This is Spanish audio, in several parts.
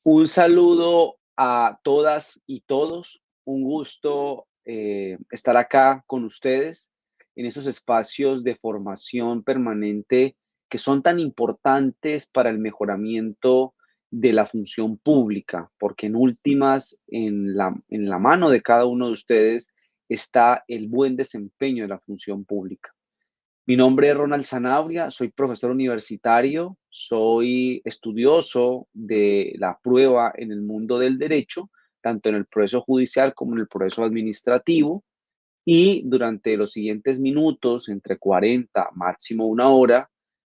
Un saludo a todas y todos. Un gusto estar acá con ustedes en esos espacios de formación permanente que son tan importantes para el mejoramiento de la función pública, porque en últimas, en la mano de cada uno de ustedes está el buen desempeño de la función pública. Mi nombre es Ronald Sanabria, soy profesor universitario, soy estudioso de la prueba en el mundo del derecho, tanto en el proceso judicial como en el proceso administrativo, y durante los siguientes minutos, entre 40, máximo una hora,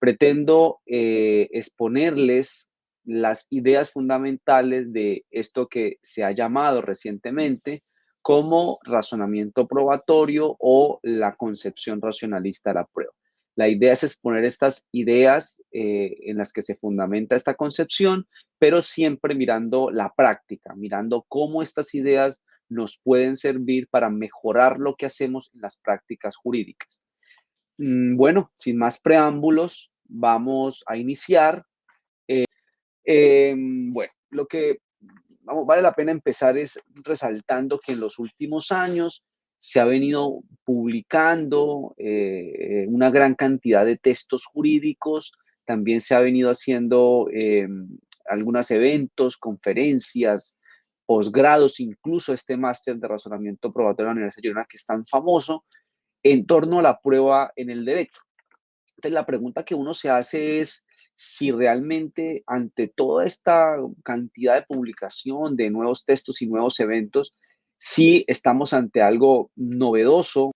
pretendo exponerles las ideas fundamentales de esto que se ha llamado recientemente como razonamiento probatorio o la concepción racionalista de la prueba. La idea es exponer estas ideas en las que se fundamenta esta concepción, pero siempre mirando la práctica, mirando cómo estas ideas nos pueden servir para mejorar lo que hacemos en las prácticas jurídicas. Bueno, sin más preámbulos, vamos a iniciar. Bueno, lo que vale la pena empezar es resaltando que en los últimos años se ha venido publicando una gran cantidad de textos jurídicos, también se ha venido haciendo algunos eventos, conferencias, posgrados, incluso este máster de razonamiento probatorio de la Universidad de Girona, que es tan famoso, en torno a la prueba en el derecho. Entonces, la pregunta que uno se hace es si realmente ante toda esta cantidad de publicación de nuevos textos y nuevos eventos, si estamos ante algo novedoso.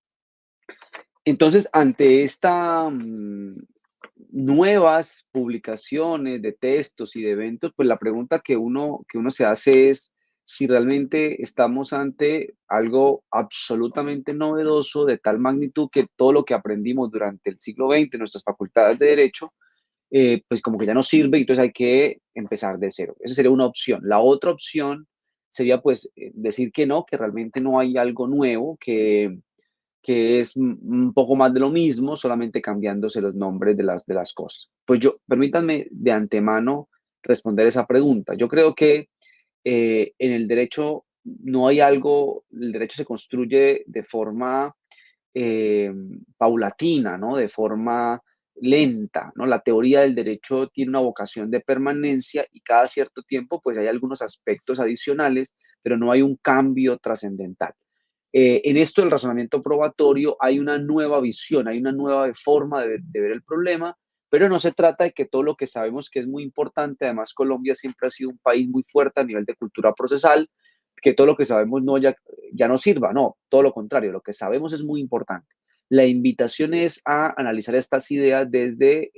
Entonces, ante esta nuevas publicaciones de textos y de eventos, pues la pregunta que uno se hace es si realmente estamos ante algo absolutamente novedoso de tal magnitud que todo lo que aprendimos durante el siglo XX en nuestras facultades de derecho, pues como que ya no sirve y entonces hay que empezar de cero. Esa sería una opción. La otra opción sería pues decir que no, que realmente no hay algo nuevo, que es un poco más de lo mismo, solamente cambiándose los nombres de las cosas. Pues permítanme de antemano responder esa pregunta. Yo creo que en el derecho no hay algo, el derecho se construye de forma eh, paulatina, ¿no? De forma lenta, ¿no? La teoría del derecho tiene una vocación de permanencia y cada cierto tiempo pues hay algunos aspectos adicionales, pero no hay un cambio trascendental. En esto del razonamiento probatorio hay una nueva visión, hay una nueva forma de ver el problema, pero no se trata de que todo lo que sabemos que es muy importante, además Colombia siempre ha sido un país muy fuerte a nivel de cultura procesal, que todo lo que sabemos no ya no sirva, no, todo lo contrario, lo que sabemos es muy importante. La invitación es a analizar estas ideas desde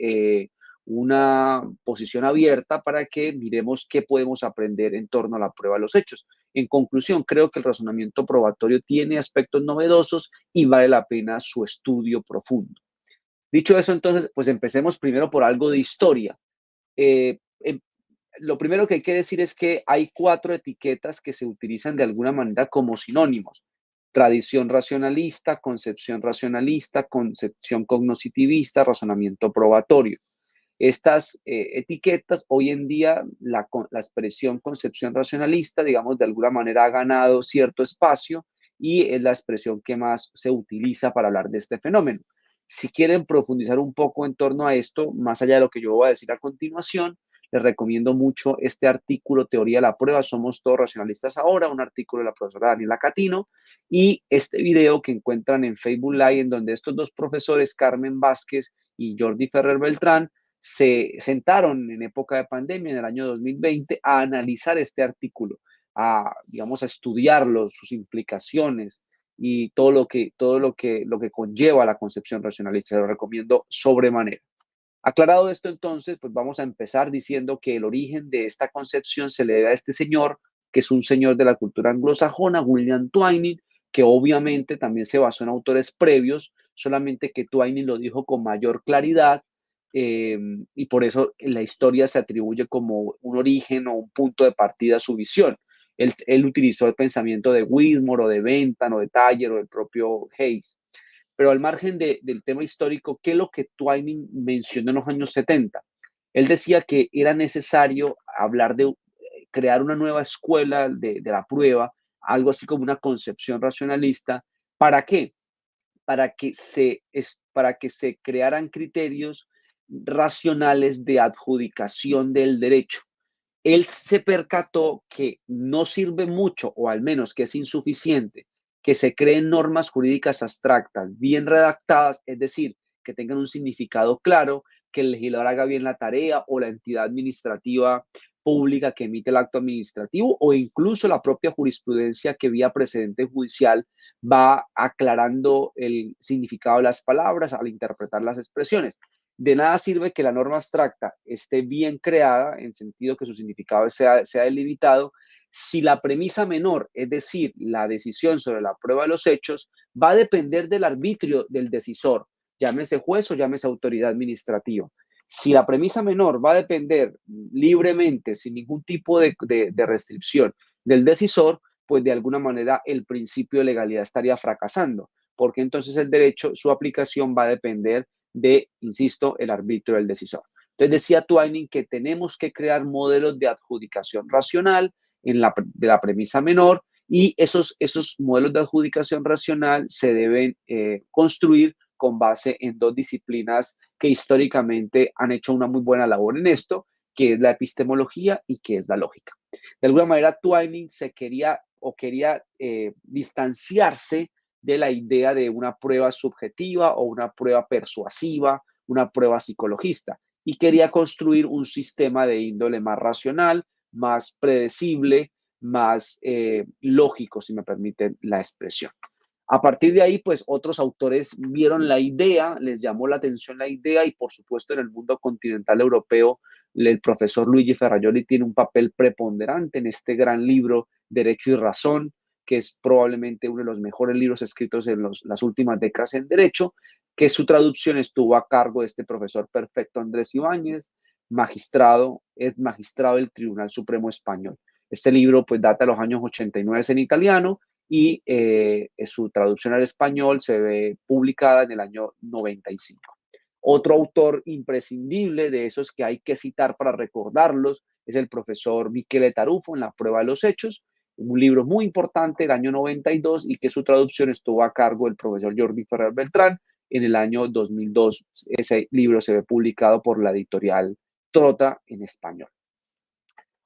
una posición abierta para que miremos qué podemos aprender en torno a la prueba de los hechos. En conclusión, creo que el razonamiento probatorio tiene aspectos novedosos y vale la pena su estudio profundo. Dicho eso, entonces, pues empecemos primero por algo de historia. Eh, em, lo primero que hay que decir es que hay cuatro etiquetas que se utilizan de alguna manera como sinónimos: tradición racionalista, concepción cognoscitivista, razonamiento probatorio. Estas etiquetas, hoy en día, la expresión concepción racionalista, digamos, de alguna manera ha ganado cierto espacio y es la expresión que más se utiliza para hablar de este fenómeno. Si quieren profundizar un poco en torno a esto, más allá de lo que yo voy a decir a continuación, les recomiendo mucho este artículo, Teoría de la Prueba, Somos Todos Racionalistas Ahora, un artículo de la profesora Daniela Catino, y este video que encuentran en Facebook Live, en donde estos dos profesores, Carmen Vázquez y Jordi Ferrer Beltrán, se sentaron en época de pandemia, en el año 2020, a analizar este artículo, digamos, a estudiarlo, sus implicaciones y todo lo que conlleva la concepción racionalista. Se lo recomiendo sobremanera. Aclarado esto, entonces, pues vamos a empezar diciendo que el origen de esta concepción se le debe a este señor, que es un señor de la cultura anglosajona, William Twining, que obviamente también se basó en autores previos, solamente que Twining lo dijo con mayor claridad, y por eso en la historia se atribuye como un origen o un punto de partida a su visión. Él utilizó el pensamiento de Whitmore o de Bentham o de Thayer o del propio Hayes. Pero al margen del tema histórico, ¿qué es lo que Twining mencionó en los años 70? Él decía que era necesario hablar de crear una nueva escuela de la prueba, algo así como una concepción racionalista. ¿Para qué? Para que se crearan criterios racionales de adjudicación del derecho. Él se percató que no sirve mucho, o al menos que es insuficiente, que se creen normas jurídicas abstractas, bien redactadas, es decir, que tengan un significado claro, que el legislador haga bien la tarea o la entidad administrativa pública que emite el acto administrativo o incluso la propia jurisprudencia que vía precedente judicial va aclarando el significado de las palabras al interpretar las expresiones. De nada sirve que la norma abstracta esté bien creada, en sentido que su significado sea delimitado, si la premisa menor, es decir, la decisión sobre la prueba de los hechos, va a depender del arbitrio del decisor, llámese juez o llámese autoridad administrativa. Si la premisa menor va a depender libremente, sin ningún tipo de restricción del decisor, pues de alguna manera el principio de legalidad estaría fracasando, porque entonces el derecho, su aplicación va a depender de, insisto, el arbitrio del decisor. Entonces decía Twining que tenemos que crear modelos de adjudicación racional de la premisa menor y esos modelos de adjudicación racional se deben construir con base en dos disciplinas que históricamente han hecho una muy buena labor en esto, que es la epistemología y que es la lógica. De alguna manera, Twining quería distanciarse de la idea de una prueba subjetiva o una prueba persuasiva, una prueba psicologista, y quería construir un sistema de índole más racional, más predecible, más lógico, si me permiten la expresión. A partir de ahí, pues otros autores vieron la idea, les llamó la atención la idea y por supuesto en el mundo continental europeo, el profesor Luigi Ferrajoli tiene un papel preponderante en este gran libro, Derecho y Razón, que es probablemente uno de los mejores libros escritos en las últimas décadas en Derecho, que su traducción estuvo a cargo de este profesor perfecto Andrés Ibáñez, es magistrado del Tribunal Supremo Español. Este libro pues data de los años 89 en italiano y su traducción al español se ve publicada en el año 95. Otro autor imprescindible de esos que hay que citar para recordarlos es el profesor Michele Tarufo en La prueba de los hechos, un libro muy importante del año 92 y que su traducción estuvo a cargo del profesor Jordi Ferrer Beltrán en el año 2002. Ese libro se ve publicado por la editorial Trota en español.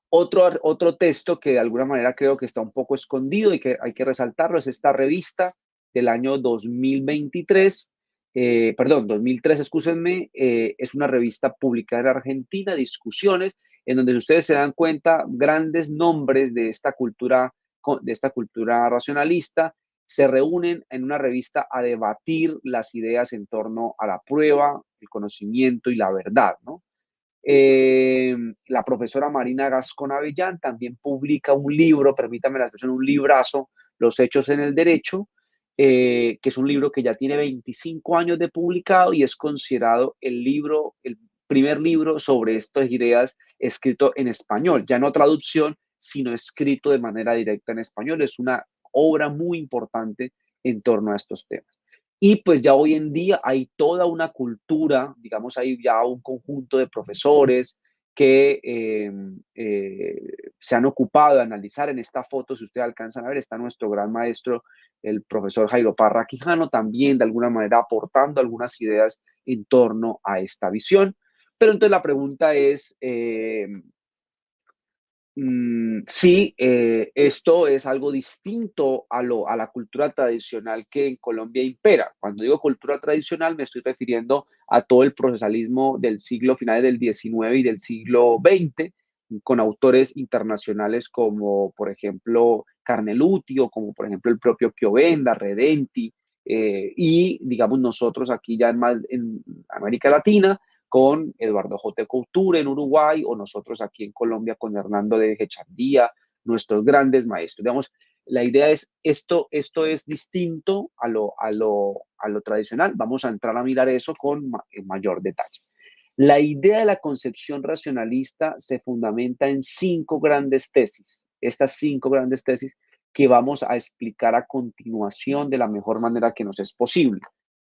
Otro texto que de alguna manera creo que está un poco escondido y que hay que resaltarlo es esta revista del año 2023, 2003, excúsenme, es una revista publicada en Argentina, Discusiones, en donde ustedes se dan cuenta, grandes nombres de esta cultura racionalista se reúnen en una revista a debatir las ideas en torno a la prueba, el conocimiento y la verdad, ¿no? La profesora Marina Gascón Avellán también publica un libro, permítame la expresión, un librazo, Los hechos en el derecho, que es un libro que ya tiene 25 años de publicado y es considerado el primer libro sobre estas ideas escrito en español, ya no traducción, sino escrito de manera directa en español. Es una obra muy importante en torno a estos temas. Y pues ya hoy en día hay toda una cultura, digamos, hay ya un conjunto de profesores que se han ocupado de analizar. En esta foto, si ustedes alcanzan a ver, está nuestro gran maestro, el profesor Jairo Parra Quijano, también de alguna manera aportando algunas ideas en torno a esta visión. Pero entonces la pregunta es, sí, esto es algo distinto a la cultura tradicional que en Colombia impera. Cuando digo cultura tradicional, me estoy refiriendo a todo el procesalismo del siglo finales del XIX y del siglo XX, con autores internacionales como, por ejemplo, Carneluti o como, por ejemplo, el propio Chiovenda, Redenti, y, digamos, nosotros aquí ya en América Latina, con Eduardo J. Couture en Uruguay o nosotros aquí en Colombia con Hernando de Echandía, nuestros grandes maestros. Digamos, la idea es, esto es distinto a lo tradicional. Vamos a entrar a mirar eso en mayor detalle. La idea de la concepción racionalista se fundamenta en 5 grandes tesis. Estas 5 grandes tesis que vamos a explicar a continuación de la mejor manera que nos es posible.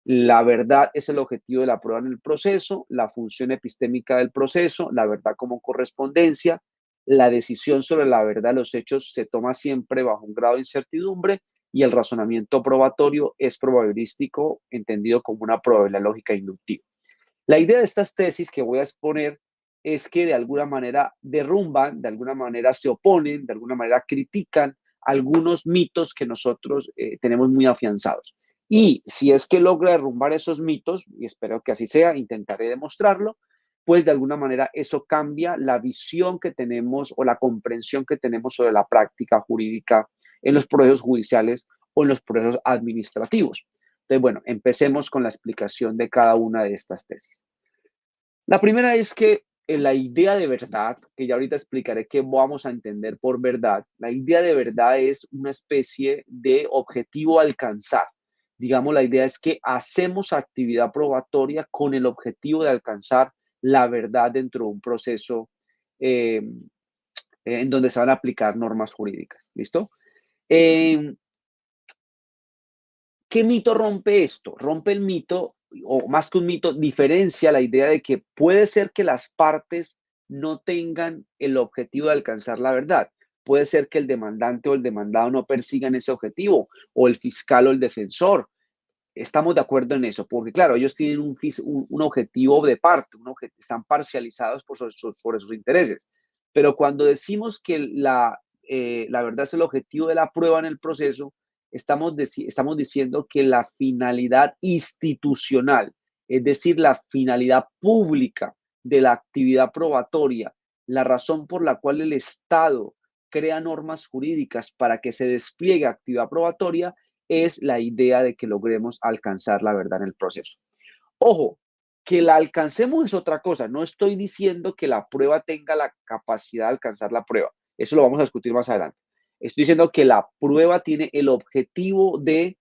La verdad es el objetivo de la prueba en el proceso, la función epistémica del proceso, la verdad como correspondencia, la decisión sobre la verdad de los hechos se toma siempre bajo un grado de incertidumbre y el razonamiento probatorio es probabilístico, entendido como una probabilidad lógica inductiva. La idea de estas tesis que voy a exponer es que de alguna manera derrumban, de alguna manera se oponen, de alguna manera critican algunos mitos que nosotros tenemos muy afianzados. Y si es que logra derrumbar esos mitos, y espero que así sea, intentaré demostrarlo, pues de alguna manera eso cambia la visión que tenemos o la comprensión que tenemos sobre la práctica jurídica en los procesos judiciales o en los procesos administrativos. Entonces, bueno, empecemos con la explicación de cada una de estas tesis. La primera es que la idea de verdad, que ya ahorita explicaré qué vamos a entender por verdad, la idea de verdad es una especie de objetivo a alcanzar. Digamos, la idea es que hacemos actividad probatoria con el objetivo de alcanzar la verdad dentro de un proceso eh, en donde se van a aplicar normas jurídicas. ¿Listo? Eh, ¿Qué mito rompe esto? Rompe el mito, o más que un mito, diferencia la idea de que puede ser que las partes no tengan el objetivo de alcanzar la verdad. Puede ser que el demandante o el demandado no persigan ese objetivo, o el fiscal o el defensor. Estamos de acuerdo en eso, porque claro, ellos tienen un objetivo de parte, están parcializados sobre sus intereses. Pero cuando decimos que la verdad es el objetivo de la prueba en el proceso, estamos diciendo que la finalidad institucional, es decir, la finalidad pública de la actividad probatoria, la razón por la cual el Estado crea normas jurídicas para que se despliegue actividad probatoria, es la idea de que logremos alcanzar la verdad en el proceso. Ojo, que la alcancemos es otra cosa. No estoy diciendo que la prueba tenga la capacidad de alcanzar la prueba. Eso lo vamos a discutir más adelante. Estoy diciendo que la prueba tiene el objetivo de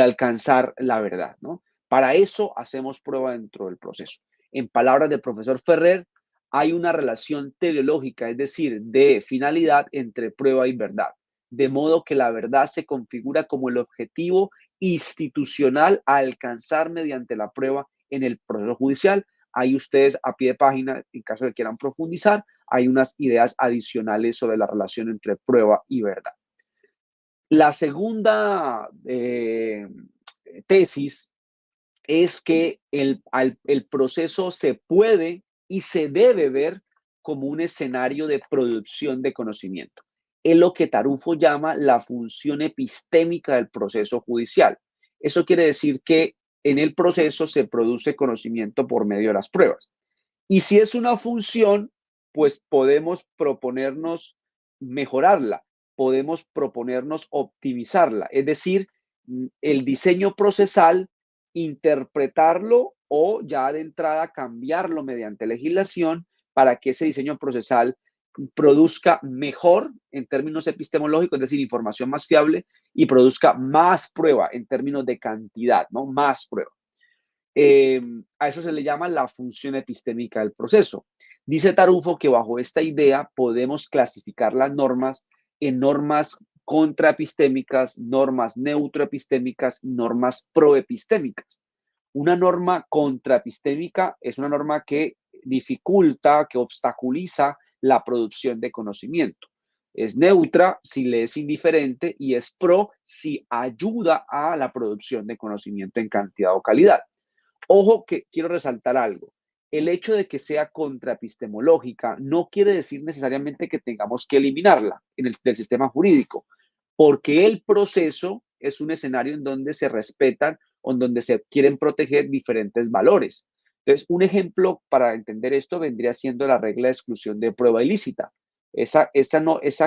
alcanzar la verdad, ¿no? Para eso hacemos prueba dentro del proceso. En palabras del profesor Ferrer, hay una relación teleológica, es decir, de finalidad entre prueba y verdad. De modo que la verdad se configura como el objetivo institucional a alcanzar mediante la prueba en el proceso judicial. Ahí ustedes a pie de página, en caso de que quieran profundizar, hay unas ideas adicionales sobre la relación entre prueba y verdad. La segunda tesis es que el proceso se puede y se debe ver como un escenario de producción de conocimiento. Es lo que Tarufo llama la función epistémica del proceso judicial. Eso quiere decir que en el proceso se produce conocimiento por medio de las pruebas. Y si es una función, pues podemos proponernos mejorarla, podemos proponernos optimizarla, es decir, el diseño procesal, interpretarlo o ya de entrada cambiarlo mediante legislación para que ese diseño procesal produzca mejor en términos epistemológicos, es decir, información más fiable y produzca más prueba en términos de cantidad, ¿no? Más prueba. A eso se le llama la función epistémica del proceso. Dice Tarufo que bajo esta idea podemos clasificar las normas en normas contraepistémicas, normas neutroepistémicas y normas proepistémicas. Una norma contraepistémica es una norma que dificulta, que obstaculiza la producción de conocimiento. Es neutra si le es indiferente y es pro si ayuda a la producción de conocimiento en cantidad o calidad. Ojo que quiero resaltar algo. El hecho de que sea contraepistemológica no quiere decir necesariamente que tengamos que eliminarla del sistema jurídico, porque el proceso es un escenario en donde se respetan o en donde se quieren proteger diferentes valores. Entonces, un ejemplo para entender esto vendría siendo la regla de exclusión de prueba ilícita. Esa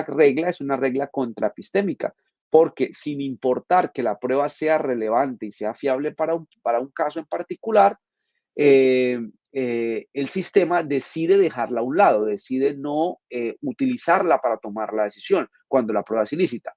regla es una regla contraepistémica, porque sin importar que la prueba sea relevante y sea fiable para un caso en particular, el sistema decide dejarla a un lado, decide no utilizarla para tomar la decisión cuando la prueba es ilícita.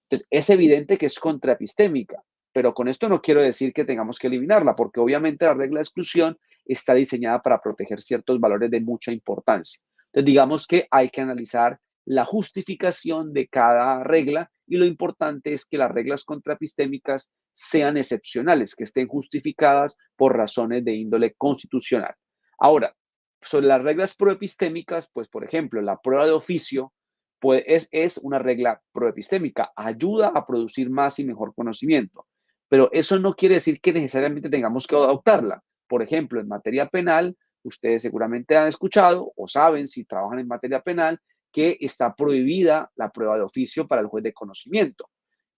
Entonces, es evidente que es contraepistémica, pero con esto no quiero decir que tengamos que eliminarla, porque obviamente la regla de exclusión está diseñada para proteger ciertos valores de mucha importancia. Entonces, digamos que hay que analizar la justificación de cada regla y lo importante es que las reglas contraepistémicas sean excepcionales, que estén justificadas por razones de índole constitucional. Ahora, Sobre las reglas proepistémicas, pues, por ejemplo, la prueba de oficio pues, es una regla proepistémica, ayuda a producir más y mejor conocimiento, pero eso no quiere decir que necesariamente tengamos que adoptarla. Por ejemplo, en materia penal, ustedes seguramente han escuchado o saben, si trabajan en materia penal, que está prohibida la prueba de oficio para el juez de conocimiento.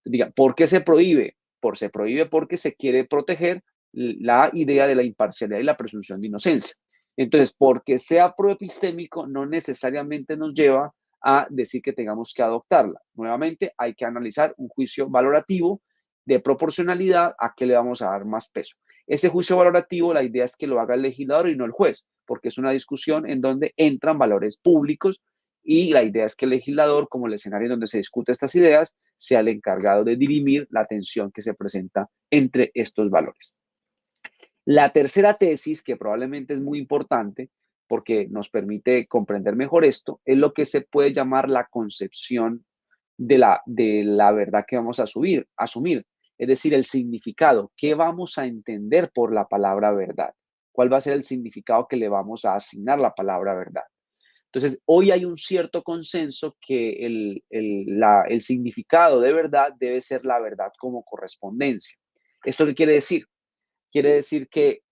Diga, ¿por qué se prohíbe? Se prohíbe porque se quiere proteger la idea de la imparcialidad y la presunción de inocencia. Entonces, porque sea proepistémico, no necesariamente nos lleva a decir que tengamos que adoptarla. Nuevamente, hay que analizar un juicio valorativo de proporcionalidad a qué le vamos a dar más peso. Ese juicio valorativo, la idea es que lo haga el legislador y no el juez, porque es una discusión en donde entran valores públicos y la idea es que el legislador, como el escenario donde se discute estas ideas, sea el encargado de dirimir la tensión que se presenta entre estos valores. La tercera tesis, que probablemente es muy importante porque nos permite comprender mejor esto, es lo que se puede llamar la concepción de la verdad que vamos a asumir, es decir, el significado, qué vamos a entender por la palabra verdad, cuál va a ser el significado que le vamos a asignar a la palabra verdad. Entonces, hoy hay un cierto consenso que el significado de verdad debe ser la verdad como correspondencia. ¿Esto qué quiere decir? Quiere decir que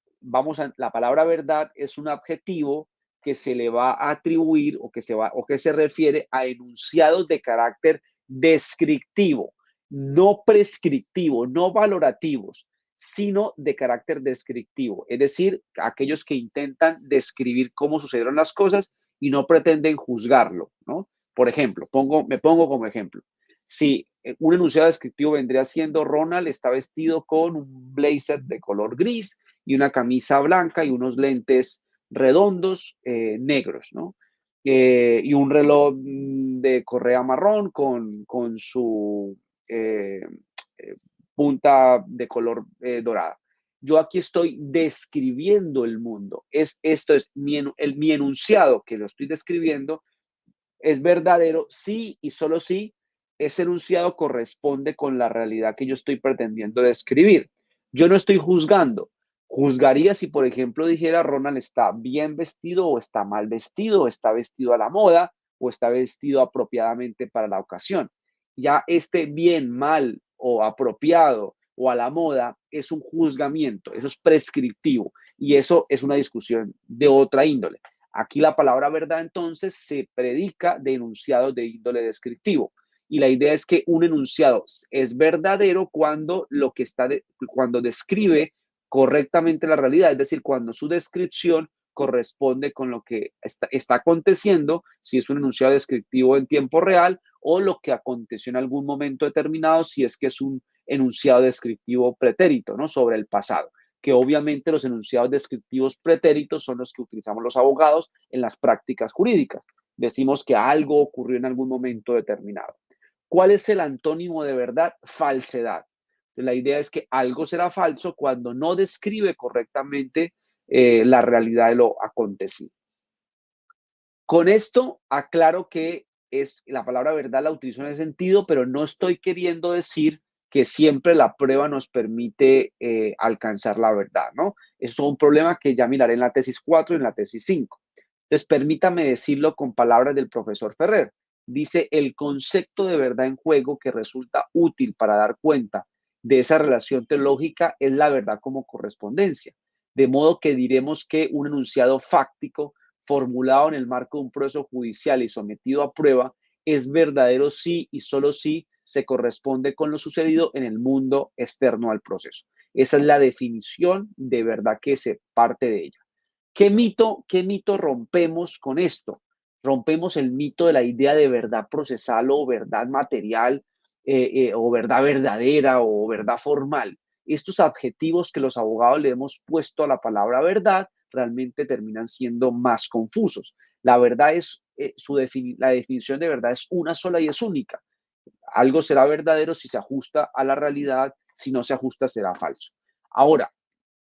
la palabra verdad es un adjetivo que se le va a atribuir o que se refiere a enunciados de carácter descriptivo, no prescriptivo, no valorativos, sino de carácter descriptivo. Es decir, aquellos que intentan describir cómo sucedieron las cosas y no pretenden juzgarlo, ¿no? Por ejemplo, me pongo como ejemplo. Si un enunciado descriptivo vendría siendo Ronald está vestido con un blazer de color gris y una camisa blanca y unos lentes redondos negros, ¿no? Y un reloj de correa marrón con su eh, eh, punta de color dorada. Yo aquí estoy describiendo el mundo. Esto es mi enunciado que lo estoy describiendo es verdadero si y solo si ese enunciado corresponde con la realidad que yo estoy pretendiendo describir. Yo no estoy juzgando. Juzgaría si, por ejemplo, dijera Ronald está bien vestido o está mal vestido, o está vestido a la moda o está vestido apropiadamente para la ocasión. Ya este bien, mal o apropiado o a la moda es un juzgamiento, eso es prescriptivo y eso es una discusión de otra índole. Aquí la palabra verdad entonces se predica de enunciados de índole descriptivo. Y la idea es que un enunciado es verdadero cuando cuando describe correctamente la realidad, es decir, cuando su descripción corresponde con lo que está aconteciendo, si es un enunciado descriptivo en tiempo real o lo que aconteció en algún momento determinado, si es que es un enunciado descriptivo pretérito, ¿no? Sobre el pasado, que obviamente los enunciados descriptivos pretéritos son los que utilizamos los abogados en las prácticas jurídicas. Decimos que algo ocurrió en algún momento determinado. ¿Cuál es el antónimo de verdad? Falsedad. La idea es que algo será falso cuando no describe correctamente la realidad de lo acontecido. Con esto aclaro que la palabra verdad la utilizo en ese sentido, pero no estoy queriendo decir que siempre la prueba nos permite alcanzar la verdad, ¿no? Eso es un problema que ya miraré en la tesis 4 y en la tesis 5. Entonces, permítame decirlo con palabras del profesor Ferrer. Dice, el concepto de verdad en juego que resulta útil para dar cuenta de esa relación teológica es la verdad como correspondencia. De modo que diremos que un enunciado fáctico formulado en el marco de un proceso judicial y sometido a prueba es verdadero si y solo si se corresponde con lo sucedido en el mundo externo al proceso. Esa es la definición de verdad que se parte de ella. Qué mito rompemos con esto? Rompemos el mito de la idea de verdad procesal o verdad material o verdad verdadera o verdad formal. Estos adjetivos que los abogados le hemos puesto a la palabra verdad realmente terminan siendo más confusos. La verdad es, la definición de verdad es una sola y es única. Algo será verdadero si se ajusta a la realidad, si no se ajusta será falso. Ahora,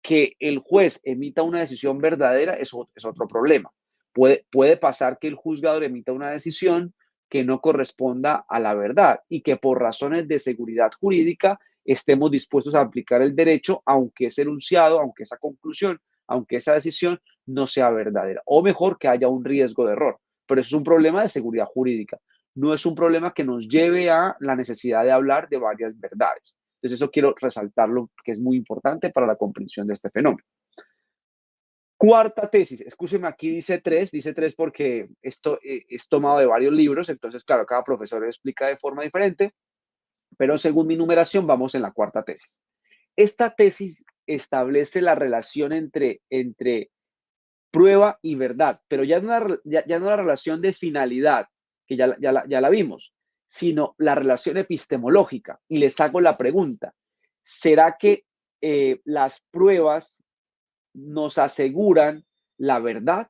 que el juez emita una decisión verdadera es otro problema. Puede pasar que el juzgador emita una decisión que no corresponda a la verdad y que por razones de seguridad jurídica estemos dispuestos a aplicar el derecho, aunque ese enunciado, aunque esa conclusión, aunque esa decisión no sea verdadera, o mejor, que haya un riesgo de error. Pero eso es un problema de seguridad jurídica, no es un problema que nos lleve a la necesidad de hablar de varias verdades. Entonces, eso quiero resaltarlo, que es muy importante para la comprensión de este fenómeno. Cuarta tesis, escúcheme, aquí dice tres porque esto es tomado de varios libros, entonces, claro, cada profesor explica de forma diferente, pero según mi numeración vamos en la cuarta tesis. Esta tesis establece la relación entre prueba y verdad, pero ya no la relación de finalidad, que ya la vimos, sino la relación epistemológica. Y les hago la pregunta, ¿será que las pruebas nos aseguran la verdad?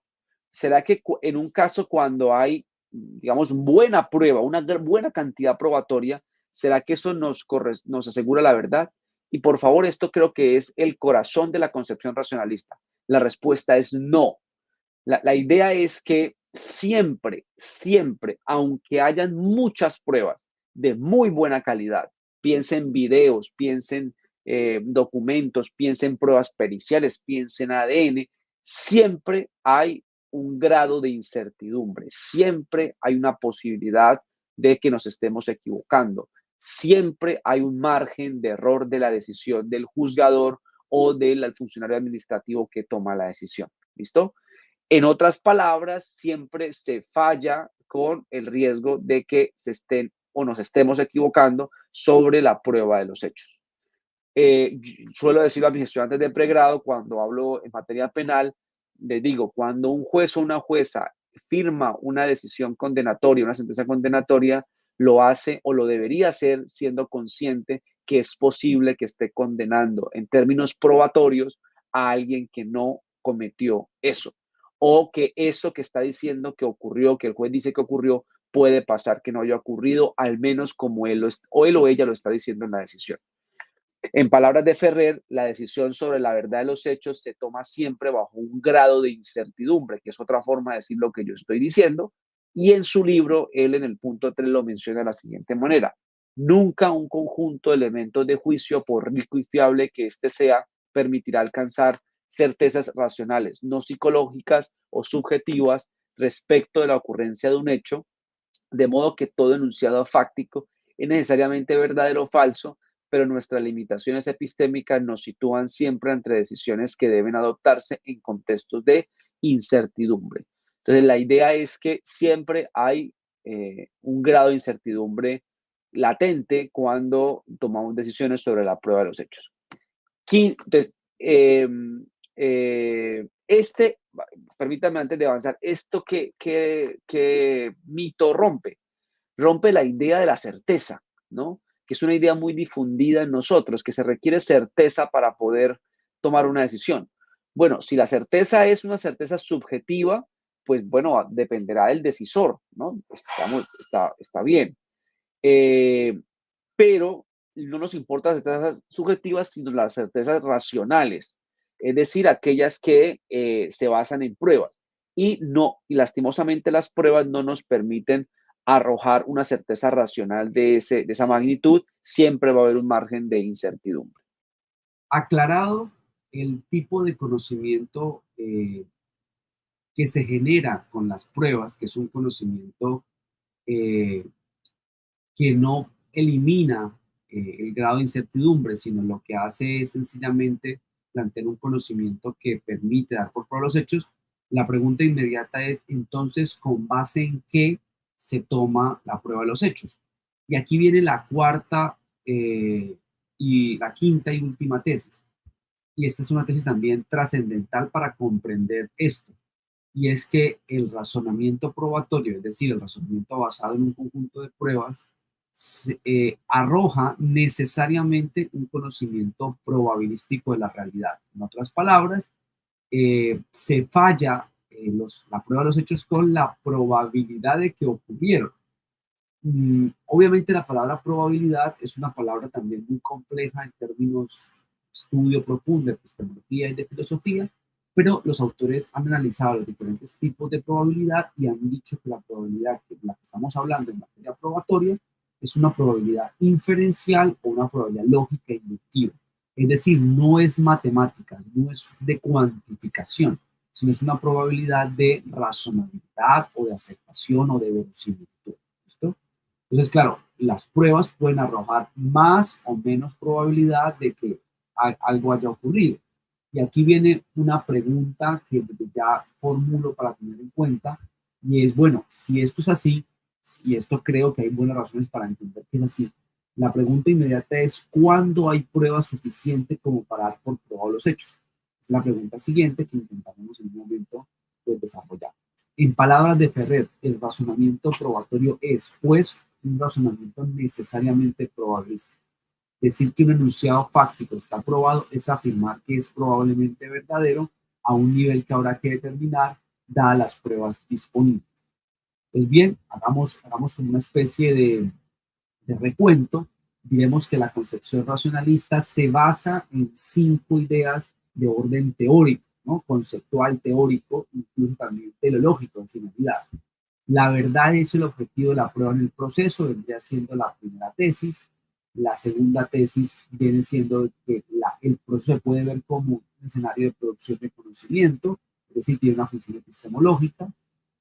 ¿Será que en un caso cuando hay, digamos, buena prueba, una buena cantidad probatoria, será que eso nos asegura la verdad? Y por favor, esto creo que es el corazón de la concepción racionalista. La respuesta es no. La idea es que siempre, siempre, aunque hayan muchas pruebas de muy buena calidad, piensen videos, piensen documentos, piensen pruebas periciales, piensen ADN, siempre hay un grado de incertidumbre, siempre hay una posibilidad de que nos estemos equivocando, siempre hay un margen de error de la decisión del juzgador o del funcionario administrativo que toma la decisión. ¿Listo? En otras palabras, siempre se falla con el riesgo de que se estén o nos estemos equivocando sobre la prueba de los hechos. Suelo decirlo a mis estudiantes de pregrado cuando hablo en materia penal, les digo, cuando un juez o una jueza firma una decisión condenatoria, una sentencia condenatoria, lo hace o lo debería hacer siendo consciente que es posible que esté condenando en términos probatorios a alguien que no cometió eso, o que eso que está diciendo que ocurrió, que el juez dice que ocurrió, puede pasar que no haya ocurrido, al menos como él o ella lo está diciendo en la decisión. En palabras de Ferrer, la decisión sobre la verdad de los hechos se toma siempre bajo un grado de incertidumbre, que es otra forma de decir lo que yo estoy diciendo. Y en su libro, él en el punto 3 lo menciona de la siguiente manera. Nunca un conjunto de elementos de juicio, por rico y fiable que éste sea, permitirá alcanzar certezas racionales, no psicológicas o subjetivas respecto de la ocurrencia de un hecho, de modo que todo enunciado fáctico es necesariamente verdadero o falso, pero nuestras limitaciones epistémicas nos sitúan siempre entre decisiones que deben adoptarse en contextos de incertidumbre. Entonces, la idea es que siempre hay un grado de incertidumbre latente cuando tomamos decisiones sobre la prueba de los hechos. Entonces, este, permítame antes de avanzar, ¿esto qué mito rompe? Rompe la idea de la certeza, ¿no? Que es una idea muy difundida en nosotros, que se requiere certeza para poder tomar una decisión. Bueno, si la certeza es una certeza subjetiva, pues bueno, dependerá del decisor, ¿no? Está bien. Pero no nos importan las certezas subjetivas, sino las certezas racionales, es decir, aquellas que se basan en pruebas. Y lastimosamente las pruebas no nos permiten arrojar una certeza racional de esa magnitud, siempre va a haber un margen de incertidumbre. Aclarado el tipo de conocimiento que se genera con las pruebas, que es un conocimiento eh, que no elimina el grado de incertidumbre, sino lo que hace es sencillamente plantear un conocimiento que permite dar por prueba los hechos. La pregunta inmediata es, entonces, ¿con base en qué se toma la prueba de los hechos? Y aquí viene la cuarta y la quinta y última tesis. Y esta es una tesis también trascendental para comprender esto. Y es que el razonamiento probatorio, es decir, el razonamiento basado en un conjunto de pruebas, arroja necesariamente un conocimiento probabilístico de la realidad. En otras palabras, se falla la prueba de los hechos con la probabilidad de que ocurrieron. Obviamente la palabra probabilidad es una palabra también muy compleja en términos de estudio profundo de epistemología y de filosofía, pero los autores han analizado los diferentes tipos de probabilidad y han dicho que la probabilidad de la que estamos hablando en materia probatoria es una probabilidad inferencial o una probabilidad lógica inductiva. Es decir, no es matemática, no es de cuantificación, sino es una probabilidad de razonabilidad o de aceptación o de verosimilitud. ¿Listo? Entonces, claro, las pruebas pueden arrojar más o menos probabilidad de que algo haya ocurrido. Y aquí viene una pregunta que ya formulo para tener en cuenta, y es, bueno, si esto es así, y esto creo que hay buenas razones para entender que es así, la pregunta inmediata es, ¿cuándo hay pruebas suficientes como para dar por probados los hechos? Es la pregunta siguiente que intentaremos en un momento pues, desarrollar. En palabras de Ferrer, el razonamiento probatorio es, pues, un razonamiento necesariamente probabilístico. Decir que un enunciado fáctico está probado es afirmar que es probablemente verdadero a un nivel que habrá que determinar dadas las pruebas disponibles. Pues bien, hagamos como una especie de recuento. Diremos que la concepción racionalista se basa en 5 ideas de orden teórico, ¿no? Conceptual, teórico, incluso también teleológico en finalidad. La verdad es el objetivo de la prueba en el proceso, vendría siendo la primera tesis. La segunda tesis viene siendo que el proceso se puede ver como un escenario de producción de conocimiento, es decir, tiene una función epistemológica.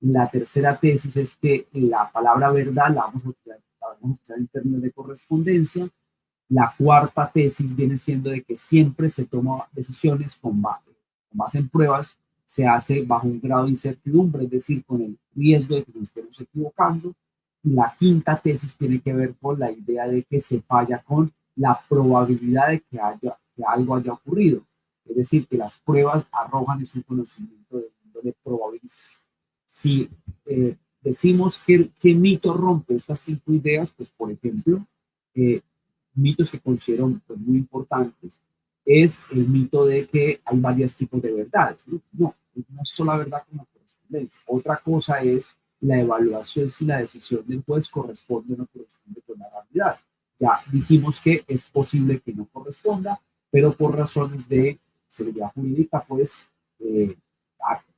La tercera tesis es que la palabra verdad la vamos a utilizar en términos de correspondencia. La cuarta tesis viene siendo de que siempre se toman decisiones con base en pruebas, se hace bajo un grado de incertidumbre, es decir, con el riesgo de que nos estemos equivocando. Y la quinta tesis tiene que ver con la idea de que se falla con la probabilidad de que algo haya ocurrido. Es decir, que las pruebas arrojan es un conocimiento de índole probabilístico. Si decimos que mito rompe estas 5 ideas, pues por ejemplo, eh, mitos que considero pues, muy importantes, es el mito de que hay varios tipos de verdades. No, es una sola verdad con la correspondencia. Otra cosa es la evaluación si la decisión del juez corresponde o no corresponde con la realidad. Ya dijimos que es posible que no corresponda, pero por razones de seguridad jurídica, pues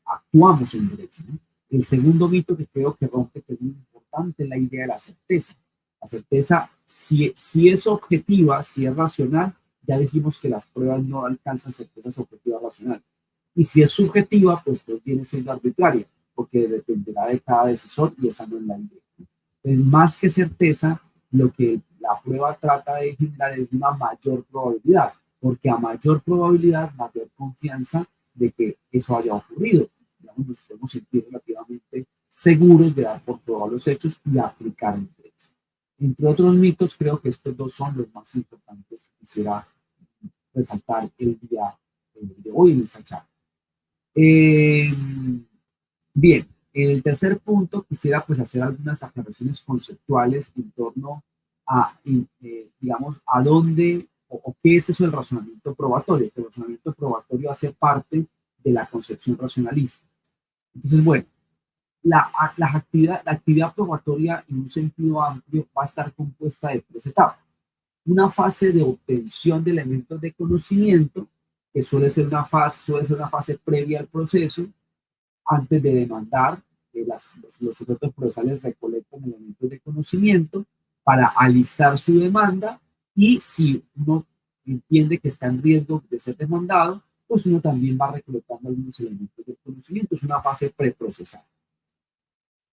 actuamos en derecho, ¿no? El segundo mito que creo que rompe, que es muy importante, es la idea de la certeza. La certeza, si es objetiva, si es racional, ya dijimos que las pruebas no alcanzan certezas objetivas racionales. Y si es subjetiva, pues viene siendo arbitraria, porque dependerá de cada decisor y esa no es la idea. Es más que certeza, lo que la prueba trata de generar es una mayor probabilidad, porque a mayor probabilidad, mayor confianza de que eso haya ocurrido. Digamos, nos podemos sentir relativamente seguros de dar por probados los hechos y aplicar el derecho. Entre otros mitos, creo que estos dos son los más importantes que quisiera resaltar el día de hoy en esta charla. Bien, en el tercer punto quisiera pues hacer algunas aclaraciones conceptuales en torno a, digamos, a dónde o qué es eso del razonamiento probatorio. El razonamiento probatorio hace parte de la concepción racionalista. Entonces, bueno, la actividad probatoria en un sentido amplio va a estar compuesta de 3 etapas. Una fase de obtención de elementos de conocimiento, que suele ser una fase previa al proceso, antes de demandar, los sujetos procesales recolectan elementos de conocimiento para alistar su demanda y si uno entiende que está en riesgo de ser demandado, pues uno también va recolectando algunos elementos de conocimiento. Es una fase preprocesal.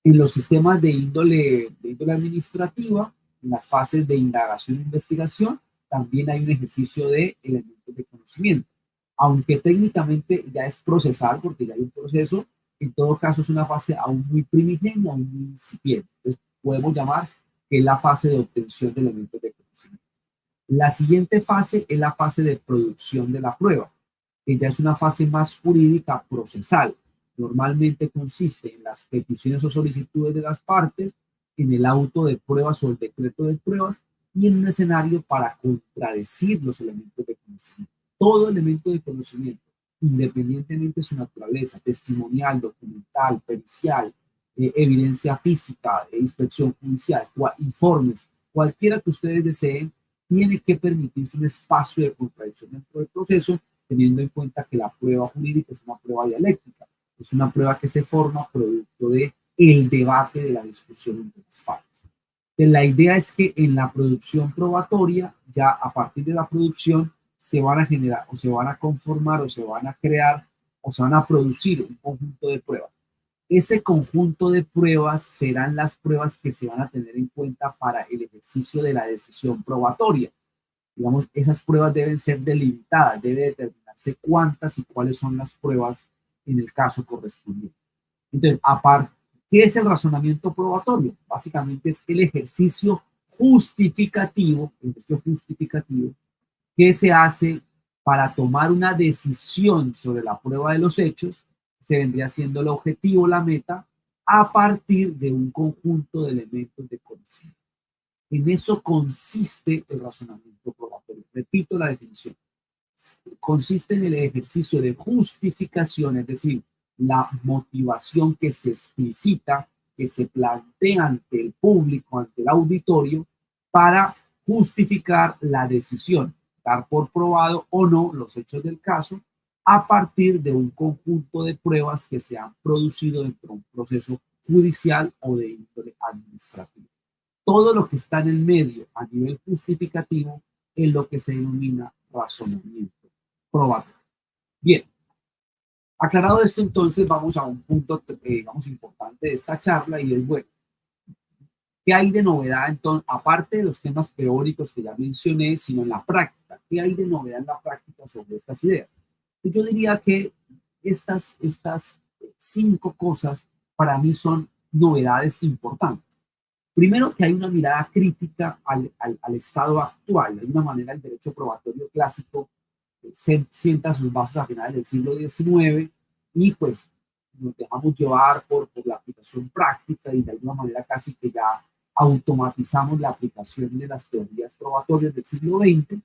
En los sistemas de índole administrativa, en las fases de indagación e investigación, también hay un ejercicio de elementos de conocimiento. Aunque técnicamente ya es procesal, porque ya hay un proceso, en todo caso es una fase aún muy primigenia, aún muy incipiente. Entonces, podemos llamar que es la fase de obtención de elementos de conocimiento. La siguiente fase es la fase de producción de la prueba, que ya es una fase más jurídica procesal. Normalmente consiste en las peticiones o solicitudes de las partes, en el auto de pruebas o el decreto de pruebas y en un escenario para contradecir los elementos de conocimiento. Todo elemento de conocimiento, independientemente de su naturaleza, testimonial, documental, pericial, evidencia física, inspección judicial, informes, cualquiera que ustedes deseen, tiene que permitirse un espacio de contradicción dentro del proceso, teniendo en cuenta que la prueba jurídica es una prueba dialéctica, es una prueba que se forma producto de el debate, de la discusión entre las partes. Entonces, la idea es que en la producción probatoria, ya a partir de la producción, se van a generar o se van a conformar o se van a crear o se van a producir un conjunto de pruebas. Ese conjunto de pruebas serán las pruebas que se van a tener en cuenta para el ejercicio de la decisión probatoria. Digamos, esas pruebas deben ser delimitadas, debe determinarse cuántas y cuáles son las pruebas en el caso correspondiente. Entonces, aparte, ¿qué es el razonamiento probatorio? Básicamente es el ejercicio justificativo que se hace para tomar una decisión sobre la prueba de los hechos, se vendría siendo el objetivo, la meta, a partir de un conjunto de elementos de conocimiento. En eso consiste el razonamiento probatorio. Repito la definición. Consiste en el ejercicio de justificación, es decir, la motivación que se explicita, que se plantea ante el público, ante el auditorio, para justificar la decisión, dar por probado o no los hechos del caso, a partir de un conjunto de pruebas que se han producido dentro de un proceso judicial o de índole administrativo. Todo lo que está en el medio a nivel justificativo es lo que se denomina razonamiento probatorio. Bien, aclarado esto, entonces vamos a un punto, digamos, importante de esta charla y es, bueno, ¿qué hay de novedad entonces, aparte de los temas teóricos que ya mencioné, sino en la práctica? ¿Qué hay de novedad en la práctica sobre estas ideas? Yo diría que estas 5 cosas para mí son novedades importantes. Primero, que hay una mirada crítica al estado actual. De alguna manera, el derecho probatorio clásico sienta sus bases a finales del siglo XIX y pues nos dejamos llevar por la aplicación práctica y de alguna manera casi que ya automatizamos la aplicación de las teorías probatorias del siglo XX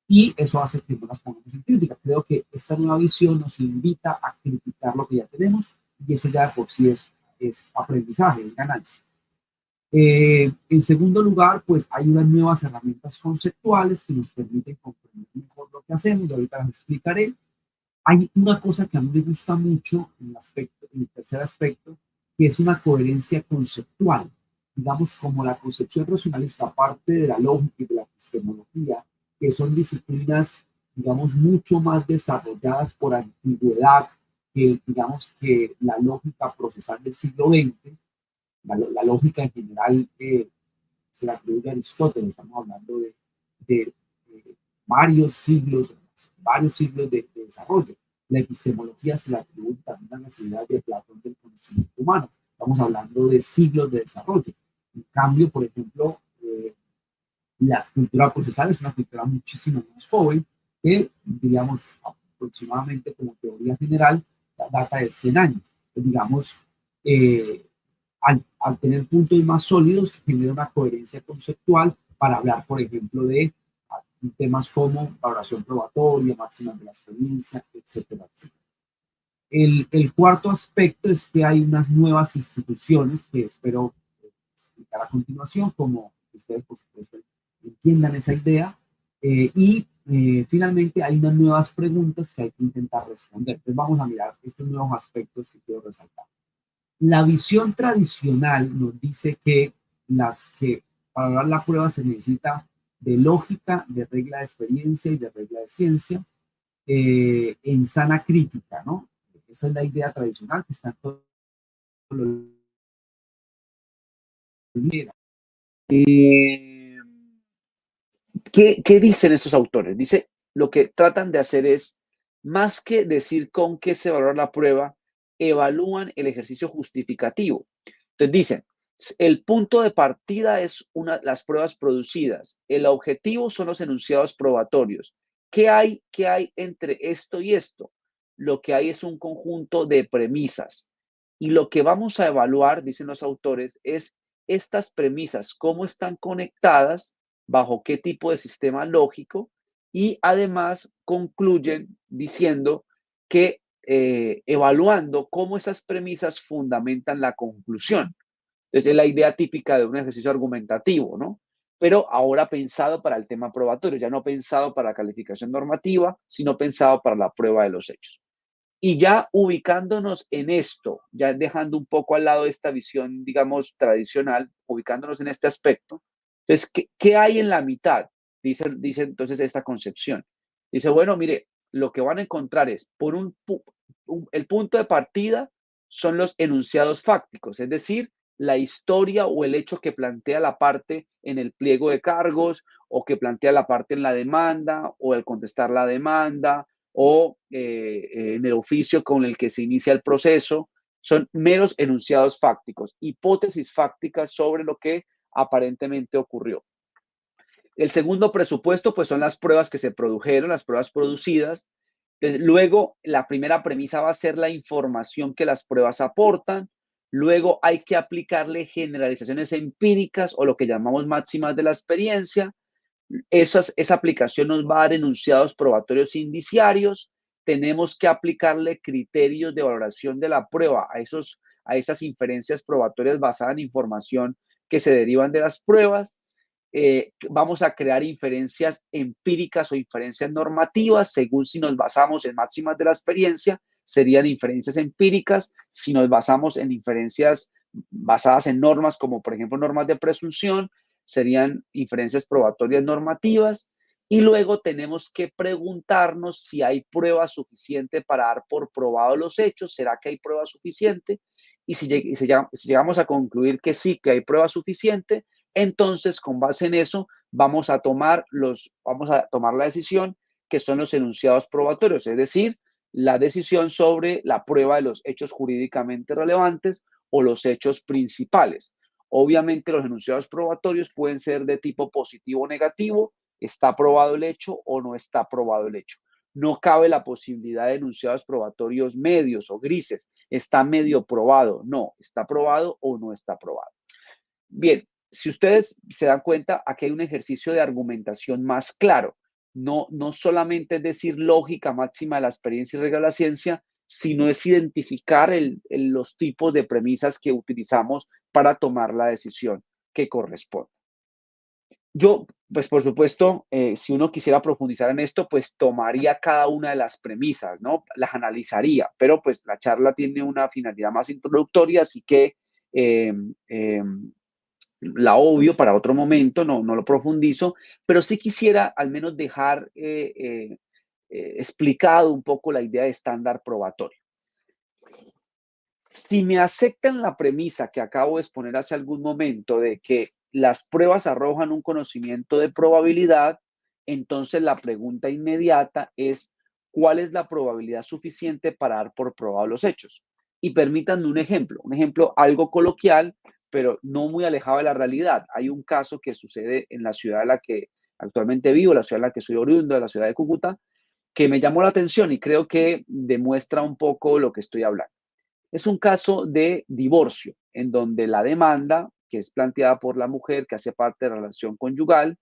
y eso hace que no las pongamos en crítica. Creo que esta nueva visión nos invita a criticar lo que ya tenemos y eso ya por sí es aprendizaje, es ganancia. En segundo lugar, pues hay unas nuevas herramientas conceptuales que nos permiten comprender mejor lo que hacemos y ahorita las explicaré. Hay una cosa que a mí me gusta mucho en el tercer aspecto, que es una coherencia conceptual. Digamos, como la concepción racionalista parte de la lógica y de la epistemología, que son disciplinas, digamos, mucho más desarrolladas por antigüedad que, digamos, que la lógica procesal del siglo XX. La lógica en general se la atribuye a Aristóteles, estamos hablando de varios siglos de desarrollo. La epistemología se la atribuye también a la necesidad de Platón del conocimiento humano, estamos hablando de siglos de desarrollo. En cambio, por ejemplo, la cultura procesal es una cultura muchísimo más joven, que, digamos, aproximadamente como teoría general, data de 100 años. Entonces, digamos, al tener puntos más sólidos, genera una coherencia conceptual para hablar, por ejemplo, de temas como valoración probatoria, máximas de la experiencia, etcétera, etcétera. El cuarto aspecto es que hay unas nuevas instituciones que espero explicar a continuación, como ustedes, por supuesto, entiendan esa idea. Finalmente, hay unas nuevas preguntas que hay que intentar responder. Entonces, vamos a mirar estos nuevos aspectos que quiero resaltar. La visión tradicional nos dice que para dar la prueba se necesita de lógica, de regla de experiencia y de regla de ciencia en sana crítica, ¿no? Esa es la idea tradicional que está en todos los libros. ¿Qué dicen estos autores? Dice, lo que tratan de hacer es, más que decir con qué se valora la prueba, evalúan el ejercicio justificativo. Entonces dicen, el punto de partida es las pruebas producidas, el objetivo son los enunciados probatorios. ¿Qué hay entre esto y esto? Lo que hay es un conjunto de premisas. Y lo que vamos a evaluar, dicen los autores, es estas premisas, cómo están conectadas, bajo qué tipo de sistema lógico, y además concluyen diciendo que evaluando cómo esas premisas fundamentan la conclusión. Entonces, es la idea típica de un ejercicio argumentativo, ¿no? Pero ahora pensado para el tema probatorio, ya no pensado para la calificación normativa, sino pensado para la prueba de los hechos. Y ya ubicándonos en esto, ya dejando un poco al lado esta visión, digamos, tradicional, ubicándonos en este aspecto, entonces, ¿qué hay en la mitad? Dice entonces esta concepción. Dice, bueno, mire, lo que van a encontrar es, el punto de partida son los enunciados fácticos, es decir, la historia o el hecho que plantea la parte en el pliego de cargos o que plantea la parte en la demanda o el contestar la demanda o en el oficio con el que se inicia el proceso. Son meros enunciados fácticos, hipótesis fácticas sobre lo que aparentemente ocurrió. El segundo presupuesto, pues son las pruebas que se produjeron, las pruebas producidas. Entonces, luego, la primera premisa va a ser la información que las pruebas aportan. Luego hay que aplicarle generalizaciones empíricas o lo que llamamos máximas de la experiencia. Esa aplicación nos va a dar enunciados probatorios indiciarios. Tenemos que aplicarle criterios de valoración de la prueba a esas inferencias probatorias basadas en información que se derivan de las pruebas. Vamos a crear inferencias empíricas o inferencias normativas, según si nos basamos en máximas de la experiencia, serían inferencias empíricas. Si nos basamos en inferencias basadas en normas, como por ejemplo normas de presunción, serían inferencias probatorias normativas. Y luego tenemos que preguntarnos si hay prueba suficiente para dar por probado los hechos. ¿Será que hay prueba suficiente? Y si llegamos a concluir que sí, que hay prueba suficiente, entonces, con base en eso, vamos a tomar la decisión que son los enunciados probatorios, es decir, la decisión sobre la prueba de los hechos jurídicamente relevantes o los hechos principales. Obviamente, los enunciados probatorios pueden ser de tipo positivo o negativo, está probado el hecho o no está probado el hecho. No cabe la posibilidad de enunciados probatorios medios o grises. Está medio probado, no, está probado o no está probado. Bien, si ustedes se dan cuenta, aquí hay un ejercicio de argumentación más claro. No solamente es decir lógica máxima de la experiencia y regla de la ciencia, sino es identificar los tipos de premisas que utilizamos para tomar la decisión que corresponde. Yo, pues por supuesto, si uno quisiera profundizar en esto, pues tomaría cada una de las premisas, ¿no? Las analizaría, pero pues la charla tiene una finalidad más introductoria, así que eh, eh, la obvio para otro momento, no lo profundizo, pero sí quisiera al menos dejar explicado un poco la idea de estándar probatorio. Si me aceptan la premisa que acabo de exponer hace algún momento de que las pruebas arrojan un conocimiento de probabilidad, entonces la pregunta inmediata es, ¿cuál es la probabilidad suficiente para dar por probados los hechos? Y permítanme un ejemplo algo coloquial, pero no muy alejado de la realidad. Hay un caso que sucede en la ciudad en la que actualmente vivo, la ciudad en la que soy oriundo, de la ciudad de Cúcuta, que me llamó la atención y creo que demuestra un poco lo que estoy hablando. Es un caso de divorcio, en donde la demanda, que es planteada por la mujer que hace parte de la relación conyugal,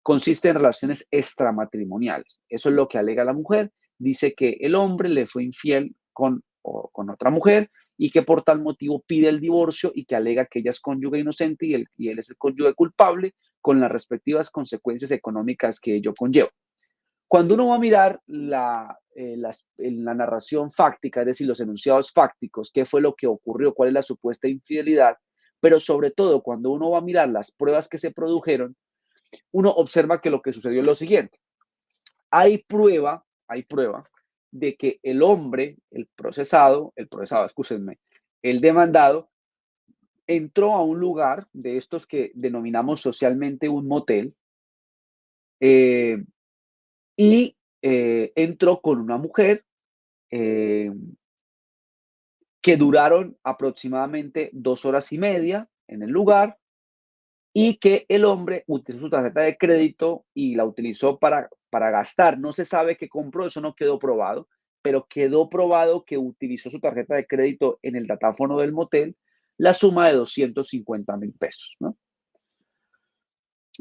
consiste en relaciones extramatrimoniales. Eso es lo que alega la mujer. Dice que el hombre le fue infiel con otra mujer y que por tal motivo pide el divorcio y que alega que ella es cónyuge inocente y él es el cónyuge culpable con las respectivas consecuencias económicas que ello conlleva. Cuando uno va a mirar en la narración fáctica, es decir, los enunciados fácticos, qué fue lo que ocurrió, cuál es la supuesta infidelidad, pero sobre todo cuando uno va a mirar las pruebas que se produjeron, uno observa que lo que sucedió es lo siguiente. Hay prueba de que el hombre, excúsenme, el demandado, entró a un lugar de estos que denominamos socialmente un motel, eh, y entró con una mujer eh, que duraron aproximadamente 2 horas y media en el lugar y que el hombre utilizó su tarjeta de crédito y la utilizó para gastar. No se sabe qué compró, eso no quedó probado, pero quedó probado que utilizó su tarjeta de crédito en el datáfono del motel la suma de 250,000 pesos, ¿no?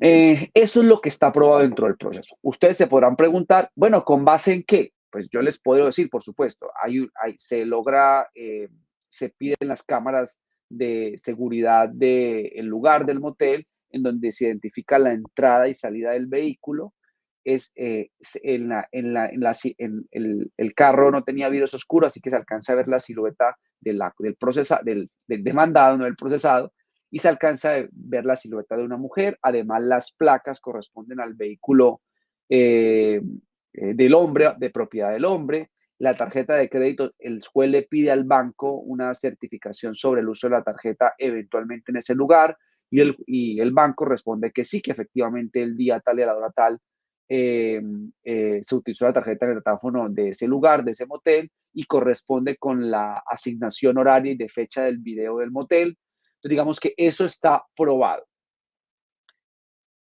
Eso es lo que está aprobado dentro del proceso. Ustedes se podrán preguntar, bueno, ¿con base en qué? Pues yo les puedo decir, por supuesto, se piden las cámaras de seguridad del lugar del motel, en donde se identifica la entrada y salida del vehículo. El carro no tenía vidrios oscuros, así que se alcanza a ver la silueta del demandado, no del procesado, y se alcanza a ver la silueta de una mujer. Además, las placas corresponden al vehículo eh, del hombre, de propiedad del hombre. La tarjeta de crédito, el juez le pide al banco una certificación sobre el uso de la tarjeta eventualmente en ese lugar y el banco responde que sí, que efectivamente el día tal y a la hora tal se utilizó la tarjeta en el datáfono de ese lugar, de ese motel, y corresponde con la asignación horaria y de fecha del video del motel. Entonces, digamos que eso está probado.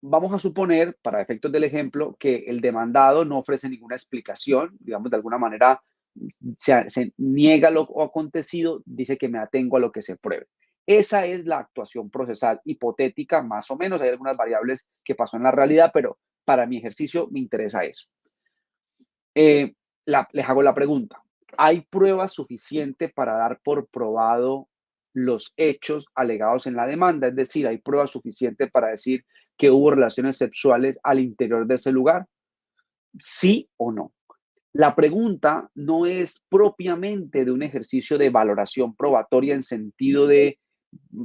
Vamos a suponer, para efectos del ejemplo, que el demandado no ofrece ninguna explicación, digamos, de alguna manera se niega lo acontecido, dice que me atengo a lo que se pruebe. Esa es la actuación procesal hipotética, más o menos. Hay algunas variables que pasó en la realidad, pero para mi ejercicio me interesa eso. Les hago la pregunta. ¿Hay prueba suficiente para dar por probado los hechos alegados en la demanda? Es decir, ¿hay prueba suficiente para decir que hubo relaciones sexuales al interior de ese lugar? ¿Sí o no? La pregunta no es propiamente de un ejercicio de valoración probatoria en sentido de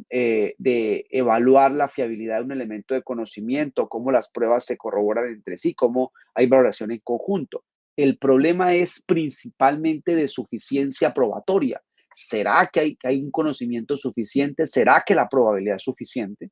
evaluar la fiabilidad de un elemento de conocimiento, cómo las pruebas se corroboran entre sí, cómo hay valoración en conjunto. El problema es principalmente de suficiencia probatoria. ¿Será que hay un conocimiento suficiente? ¿Será que la probabilidad es suficiente?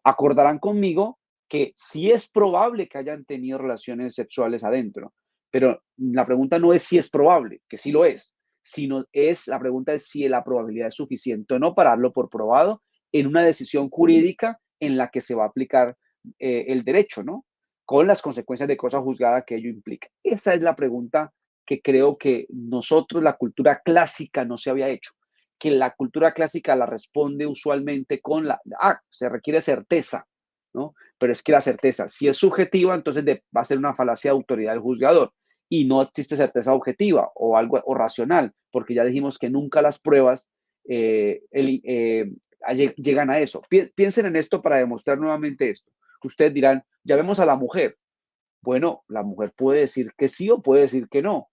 Acordarán conmigo que sí es probable que hayan tenido relaciones sexuales adentro, pero la pregunta no es si es probable, que sí lo es, sino la pregunta es si la probabilidad es suficiente o no para darlo por probado en una decisión jurídica en la que se va a aplicar el derecho, ¿no? Con las consecuencias de cosa juzgada que ello implica. Esa es la pregunta que creo que nosotros, la cultura clásica, no se había hecho, que la cultura clásica la responde usualmente con se requiere certeza, ¿no? Pero es que la certeza, si es subjetiva, entonces va a ser una falacia de autoridad del juzgador y no existe certeza objetiva o algo o racional, porque ya dijimos que nunca las pruebas llegan a eso. Piensen en esto para demostrar nuevamente esto. Ustedes dirán, ya vemos a la mujer. Bueno, la mujer puede decir que sí o puede decir que no,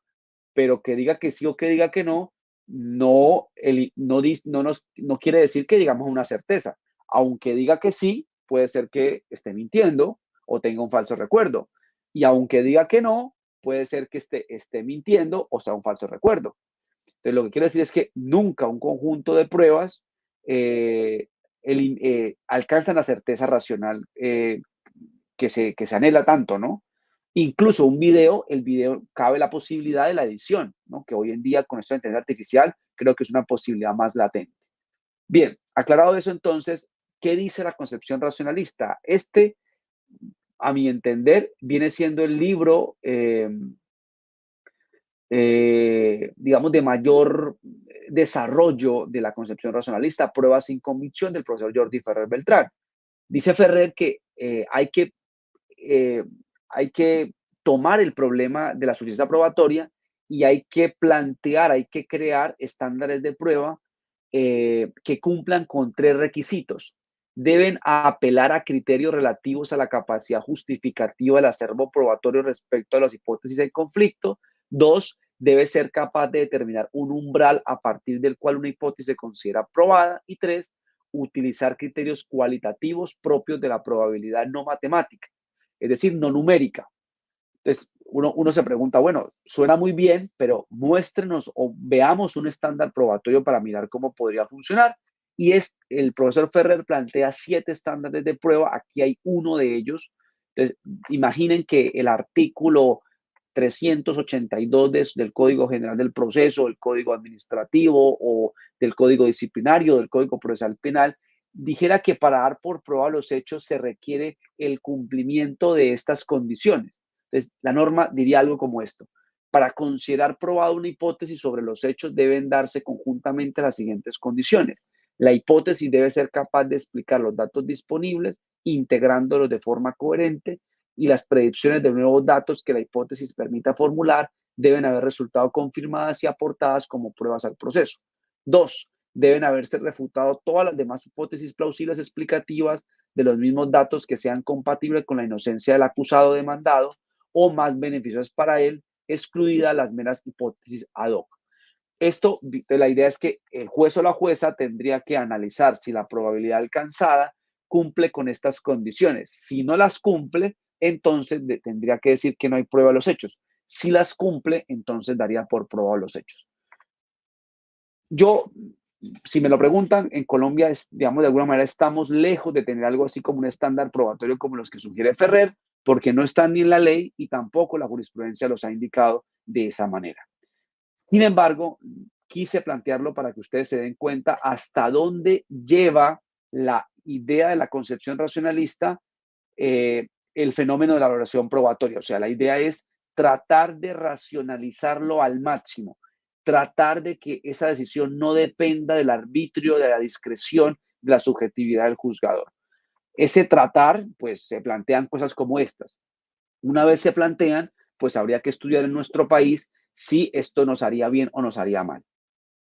pero que diga que sí o que diga que no, no quiere decir que digamos una certeza. Aunque diga que sí, puede ser que esté mintiendo o tenga un falso recuerdo. Y aunque diga que no, puede ser que esté mintiendo o sea un falso recuerdo. Entonces, lo que quiero decir es que nunca un conjunto de pruebas eh, alcanzan la certeza racional que se anhela tanto, ¿no? Incluso el video cabe la posibilidad de la edición, ¿no? Que hoy en día con esta inteligencia artificial creo que es una posibilidad más latente. Bien, aclarado eso entonces, ¿qué dice la concepción racionalista? A mi entender, viene siendo el libro, digamos, de mayor desarrollo de la concepción racionalista, Pruebas sin convicción, del profesor Jordi Ferrer Beltrán. Dice Ferrer que eh, hay que tomar el problema de la suficiencia probatoria y hay que plantear, hay que crear estándares de prueba que cumplan con tres requisitos. Deben apelar a criterios relativos a la capacidad justificativa del acervo probatorio respecto a las hipótesis en conflicto. Dos, debe ser capaz de determinar un umbral a partir del cual una hipótesis se considera probada. Y tres, utilizar criterios cualitativos propios de la probabilidad no matemática, es decir, no numérica. Entonces, uno se pregunta, bueno, suena muy bien, pero muéstrenos o veamos un estándar probatorio para mirar cómo podría funcionar. Y el profesor Ferrer plantea 7 estándares de prueba, aquí hay uno de ellos. Entonces, imaginen que el artículo 382 del Código General del Proceso, del Código Administrativo o del Código Disciplinario, del Código Procesal Penal, dijera que para dar por prueba los hechos se requiere el cumplimiento de estas condiciones. Entonces, la norma diría algo como esto. Para considerar probada una hipótesis sobre los hechos deben darse conjuntamente las siguientes condiciones. La hipótesis debe ser capaz de explicar los datos disponibles, integrándolos de forma coherente, y las predicciones de nuevos datos que la hipótesis permita formular deben haber resultado confirmadas y aportadas como pruebas al proceso. Dos, deben haberse refutado todas las demás hipótesis plausibles explicativas de los mismos datos que sean compatibles con la inocencia del acusado o demandado o más beneficiosas para él, excluidas las meras hipótesis ad hoc. La idea es que el juez o la jueza tendría que analizar si la probabilidad alcanzada cumple con estas condiciones. Si no las cumple, entonces tendría que decir que no hay prueba de los hechos. Si las cumple, entonces daría por probados los hechos. Yo, si me lo preguntan, en Colombia, digamos, de alguna manera estamos lejos de tener algo así como un estándar probatorio como los que sugiere Ferrer, porque no están ni en la ley y tampoco la jurisprudencia los ha indicado de esa manera. Sin embargo, quise plantearlo para que ustedes se den cuenta hasta dónde lleva la idea de la concepción racionalista el fenómeno de la valoración probatoria. O sea, la idea es tratar de racionalizarlo al máximo, tratar de que esa decisión no dependa del arbitrio, de la discreción, de la subjetividad del juzgador. Ese tratar, pues se plantean cosas como estas. Una vez se plantean, pues habría que estudiar en nuestro país si esto nos haría bien o nos haría mal.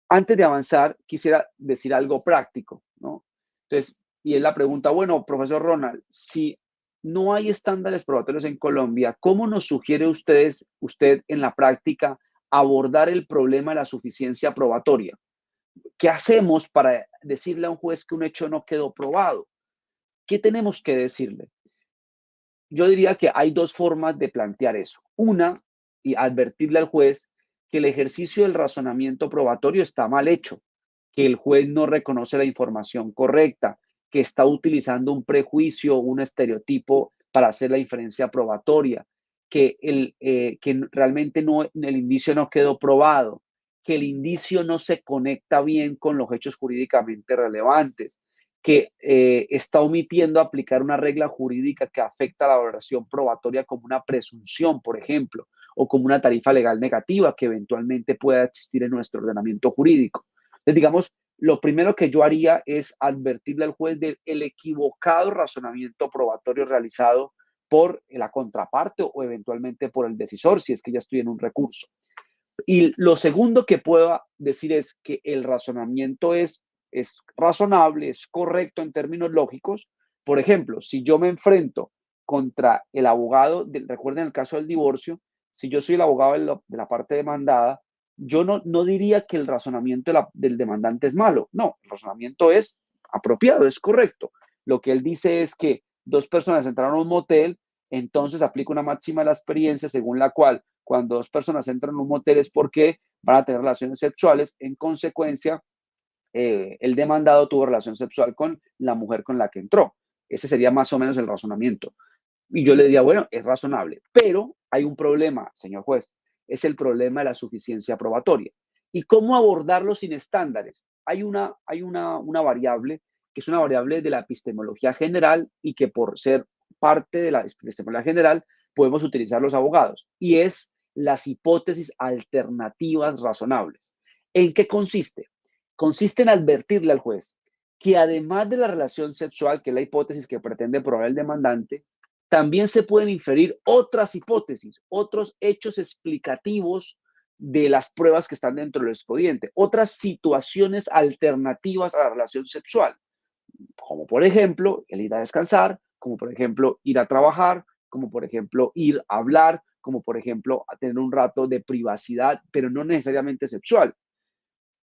Antes de avanzar, quisiera decir algo práctico, ¿no? Entonces, y es la pregunta, bueno, profesor Ronald, si no hay estándares probatorios en Colombia, ¿cómo nos sugiere usted en la práctica abordar el problema de la suficiencia probatoria? ¿Qué hacemos para decirle a un juez que un hecho no quedó probado? ¿Qué tenemos que decirle? Yo diría que hay dos formas de plantear eso. Una, y advertirle al juez que el ejercicio del razonamiento probatorio está mal hecho, que el juez no reconoce la información correcta, que está utilizando un prejuicio, un estereotipo para hacer la inferencia probatoria, que realmente no, el indicio no quedó probado, que el indicio no se conecta bien con los hechos jurídicamente relevantes, que está omitiendo aplicar una regla jurídica que afecta a la valoración probatoria como una presunción, por ejemplo, o como una tarifa legal negativa que eventualmente pueda existir en nuestro ordenamiento jurídico. Entonces, digamos, lo primero que yo haría es advertirle al juez del equivocado razonamiento probatorio realizado por la contraparte o eventualmente por el decisor, si es que ya estoy en un recurso. Y lo segundo que puedo decir es que el razonamiento es razonable, es correcto en términos lógicos. Por ejemplo, si yo me enfrento contra el abogado, recuerden el caso del divorcio, si yo soy el abogado de la parte demandada, yo no diría que el razonamiento del demandante es malo. No, el razonamiento es apropiado, es correcto. Lo que él dice es que dos personas entraron a un motel, entonces aplica una máxima de la experiencia según la cual cuando dos personas entran a un motel es porque van a tener relaciones sexuales. En consecuencia, el demandado tuvo relación sexual con la mujer con la que entró. Ese sería más o menos el razonamiento. Y yo le diría, bueno, es razonable, pero hay un problema, señor juez, es el problema de la suficiencia probatoria. ¿Y cómo abordarlo sin estándares? Hay una variable que es una variable de la epistemología general y que por ser parte de la epistemología general podemos utilizar los abogados, y es las hipótesis alternativas razonables. ¿En qué consiste? Consiste en advertirle al juez que además de la relación sexual, que es la hipótesis que pretende probar el demandante, también se pueden inferir otras hipótesis, otros hechos explicativos de las pruebas que están dentro del expediente, otras situaciones alternativas a la relación sexual, como por ejemplo el ir a descansar, como por ejemplo ir a trabajar, como por ejemplo ir a hablar, como por ejemplo a tener un rato de privacidad, pero no necesariamente sexual.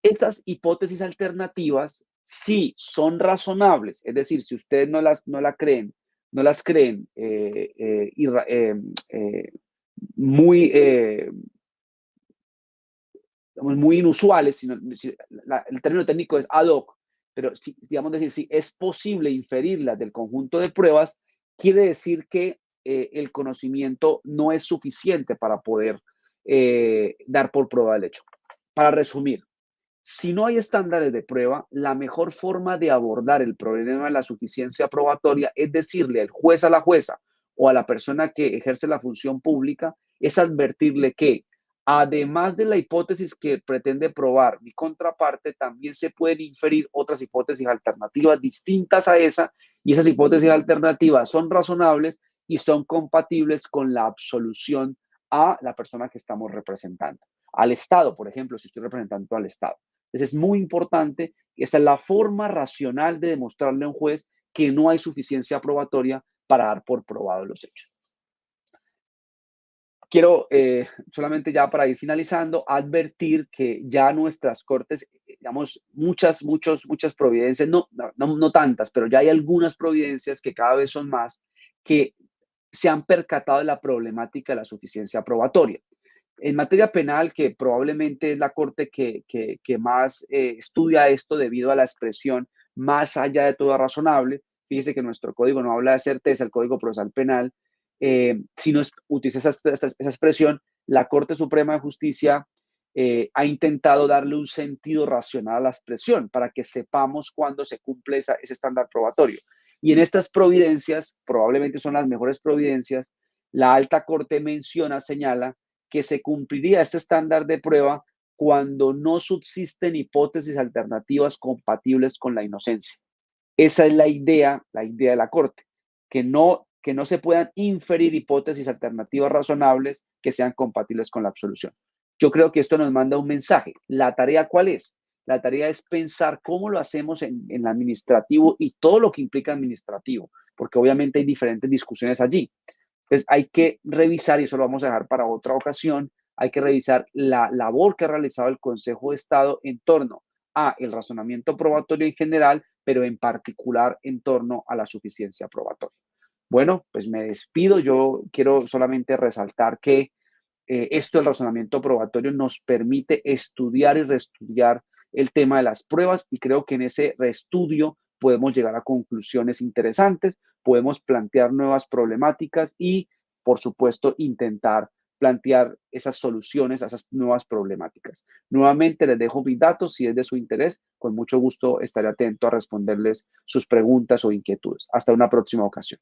Estas hipótesis alternativas sí son razonables, es decir, si ustedes no las creen muy, muy inusuales, sino, el término técnico es ad hoc, pero si, digamos decir, si es posible inferirlas del conjunto de pruebas, quiere decir que el conocimiento no es suficiente para poder dar por prueba el hecho. Para resumir, si no hay estándares de prueba, la mejor forma de abordar el problema de la suficiencia probatoria es decirle al juez, a la jueza o a la persona que ejerce la función pública, es advertirle que además de la hipótesis que pretende probar mi contraparte, también se pueden inferir otras hipótesis alternativas distintas a esa, y esas hipótesis alternativas son razonables y son compatibles con la absolución a la persona que estamos representando. Al Estado, por ejemplo, si estoy representando al Estado. Entonces es muy importante, esa es la forma racional de demostrarle a un juez que no hay suficiencia probatoria para dar por probado los hechos. Quiero solamente ya para ir finalizando, advertir que ya nuestras cortes, digamos, muchas providencias, no tantas, pero ya hay algunas providencias que cada vez son más, que se han percatado de la problemática de la suficiencia probatoria. En materia penal, que probablemente es la corte que más estudia esto debido a la expresión más allá de todo razonable, fíjese que nuestro código no habla de certeza, el Código Procesal Penal, sino utiliza esa expresión. La Corte Suprema de Justicia ha intentado darle un sentido racional a la expresión para que sepamos cuándo se cumple ese estándar probatorio. Y en estas providencias, probablemente son las mejores providencias, la alta corte menciona, señala, que se cumpliría este estándar de prueba cuando no subsisten hipótesis alternativas compatibles con la inocencia. Esa es la idea de la corte, que no se puedan inferir hipótesis alternativas razonables que sean compatibles con la absolución. Yo creo que esto nos manda un mensaje. ¿La tarea cuál es? La tarea es pensar cómo lo hacemos en el administrativo y todo lo que implica administrativo, porque obviamente hay diferentes discusiones allí. Entonces hay que revisar, y eso lo vamos a dejar para otra ocasión, hay que revisar la labor que ha realizado el Consejo de Estado en torno a el razonamiento probatorio en general, pero en particular en torno a la suficiencia probatoria. Bueno, pues me despido. Yo quiero solamente resaltar que esto del razonamiento probatorio nos permite estudiar y reestudiar el tema de las pruebas y creo que en ese reestudio podemos llegar a conclusiones interesantes, podemos plantear nuevas problemáticas y, por supuesto, intentar plantear esas soluciones a esas nuevas problemáticas. Nuevamente les dejo mis datos, si es de su interés, con mucho gusto estaré atento a responderles sus preguntas o inquietudes. Hasta una próxima ocasión.